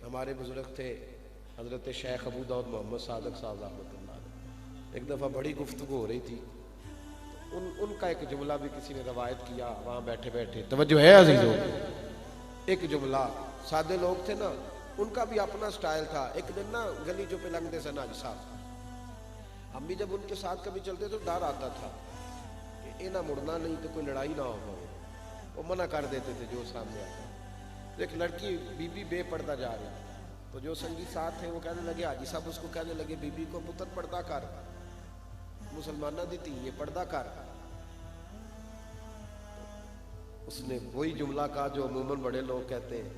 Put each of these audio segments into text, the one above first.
हमारे बुजुर्ग थे हज़रत शेख अबू दाऊद मोहम्मद सादक साहब रहमतुल्लाह। एक दफ़ा बड़ी गुफ्तगू हो रही थी, उनका एक जुमला भी किसी ने रवायत किया वहाँ बैठे बैठे। तवज्जो है अज़ीज़ों, एक जुमला, सादे लोग थे ना, उनका भी अपना स्टाइल था। एक दिन ना गली जो पे लंगते सन आज साहब, हम भी जब उनके साथ कभी चलते तो डर आता था कि ये ना मुड़ना नहीं तो कोई लड़ाई ना हो। वो मना कर देते थे जो सामने आता। तो एक लड़की बीबी बेपर्दा जा रही, तो जो संगी साथ थे वो कहने लगे, हाजी साहब उसको कहने लगे, बीबी को पुत्र पर्दा कर, मुसलमाना दी थी ये पर्दा कर। उसने वही जुमला कहा जो अमूमन बड़े लोग कहते हैं,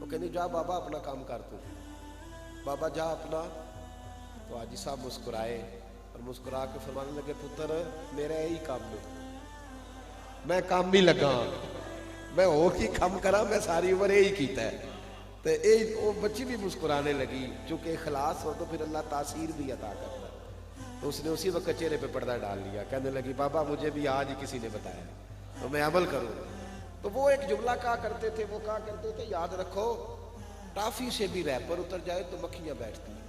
वो कहनी जा बाबा अपना काम कर तू, बाबा जा अपना। तो हाजी साहब मुस्कुराए और मुस्कुरा के फरमाने लगे, पुत्र मेरा यही काम है, मैं काम ही लगा, मैं हो की कम करा, मैं सारी उम्र यही कीता है। तो वो बच्ची भी मुस्कुराने लगी, चूंकि इखलास हो तो फिर अल्लाह तासीर भी अता करता है। तो उसने उसी वक्त चेहरे पे पर्दा डाल लिया, कहने लगी बाबा मुझे भी आज ही किसी ने बताया तो मैं अमल करूँ। तो वो एक जुमला कहा करते थे, वो कहा करते थे, याद रखो टाफी से भी रैपर उतर जाए तो मक्खियां बैठती हैं,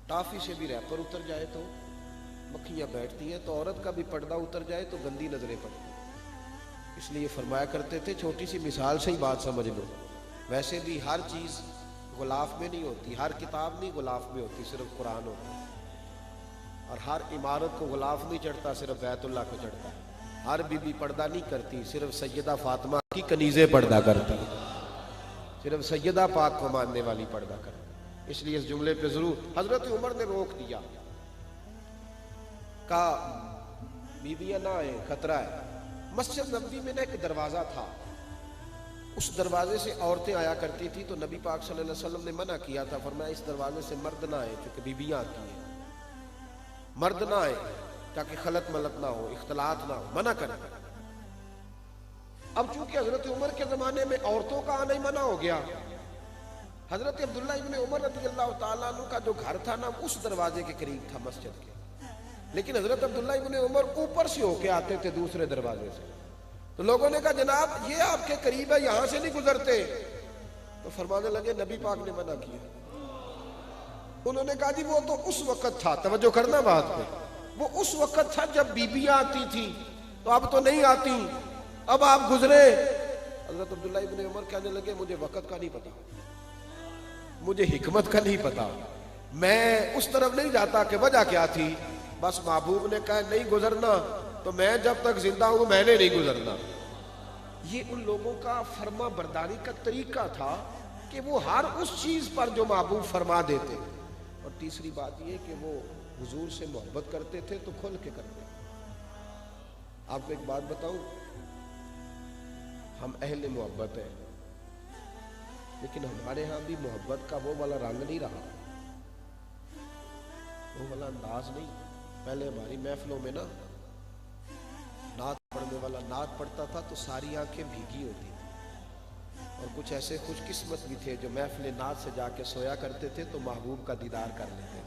टाफी से भी रैपर उतर जाए तो मक्खियां बैठती हैं, तो औरत का भी पर्दा उतर जाए तो गंदी नजरें पड़ती हैं। इसलिए फरमाया करते थे, छोटी सी मिसाल से ही बात समझ लो, वैसे भी हर चीज गुलाफ में नहीं होती, हर किताब नहीं गुलाफ में होती, सिर्फ कुरान होता है। और हर इमारत को गुलाफ नहीं चढ़ता, सिर्फ बैतुल्लाह को चढ़ता है। हर बीबी पर्दा नहीं करती, सिर्फ सैयदा फातिमा की कनीज़े पर्दा करती, सिर्फ सैयदा पाक को मानने वाली पर्दा करती। इसलिए इस जुमले पे जरूर हजरत उमर ने रोक दिया, कहा बीबियां ना आए, खतरा है। मस्जिद नबवी में ना एक दरवाजा था, उस दरवाजे से औरतें आया करती थी, तो नबी पाक सल्लल्लाहु अलैहि वसल्लम ने मना किया था, फरमाया इस दरवाजे से मर्द ना आए, क्योंकि बीबियां आती हैं, मर्द ना आए ताकि खलत मलत ना हो, इख्तलात ना हो, मना कर। अब चूंकि हजरत उमर के जमाने में औरतों का आना ही मना हो गया, हजरत अब्दुल्लाह इब्न उमर रज़ियल्लाहु ताला अन्हु का जो घर था ना, उस दरवाजे के करीब था मस्जिद के, लेकिन हजरत अब्दुल्लाह इब्न उमर ऊपर से होके आते थे दूसरे दरवाजे से। तो लोगों ने कहा जनाब ये आपके करीब है, यहां से नहीं गुजरते। तो फरमाने लगे नबी पाक ने मना किया। उन्होंने कहा जी वो तो उस वक्त था, तवज्जो करना बात पे, वो उस वक्त था जब बीबियां आती थी, तो अब तो नहीं आती, अब आप गुजरे। हजरत अब्दुल्लाह इब्न उमर कहने लगे मुझे वक्त का नहीं पता, मुझे हिकमत का नहीं पता, मैं उस तरफ नहीं जाता कि वजह क्या थी, बस महबूब ने कहा नहीं गुजरना, तो मैं जब तक जिंदा हूं मैंने नहीं गुजरना। ये उन लोगों का फरमा बरदारी का तरीका था कि वो हर उस चीज पर जो महबूब फरमा देते। और तीसरी बात ये कि वो हुजूर से मोहब्बत करते थे तो खुल के करते। आपको एक बात बताऊं, हम अहले मोहब्बत है, लेकिन हमारे यहां भी मोहब्बत का वो वाला रंग नहीं रहा, वो वाला अंदाज नहीं। पहले हमारी महफिलों में ना नात पढ़ने वाला नात पढ़ता था तो सारी आंखें भीगी होती थी, और कुछ ऐसे खुशकिस्मत भी थे जो महफिल नात से जाके सोया करते थे तो महबूब का दीदार कर लेते।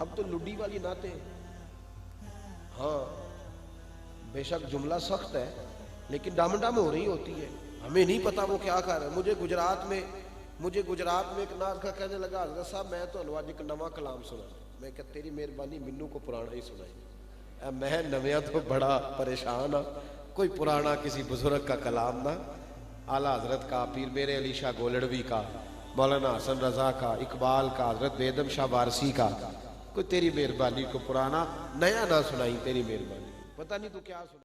अब तो लुड्डी वाली नाते, हाँ बेशक जुमला सख्त है लेकिन डाम डाम हो रही होती है, हमें नहीं पता वो क्या कर रहा है। मुझे गुजरात में एक नात का कहने लगा, हज़रत साहब मैं तो आज एक नवा कलाम सुना। मैं क्या तेरी मेहरबानी, मिन्नू को पुराना ही सुनाई। मैं नविया तो बड़ा परेशान हाँ, कोई पुराना किसी बुजुर्ग का कलाम ना, आला हजरत का, पीर मेरे अली शाह गोलड़वी का, मौलाना हसन रजा का, इकबाल का, हजरत बेदम शाह वारसी का, कोई तेरी मेहरबानी को पुराना नया ना सुनाई, तेरी मेहरबानी, पता नहीं तू क्या सुना।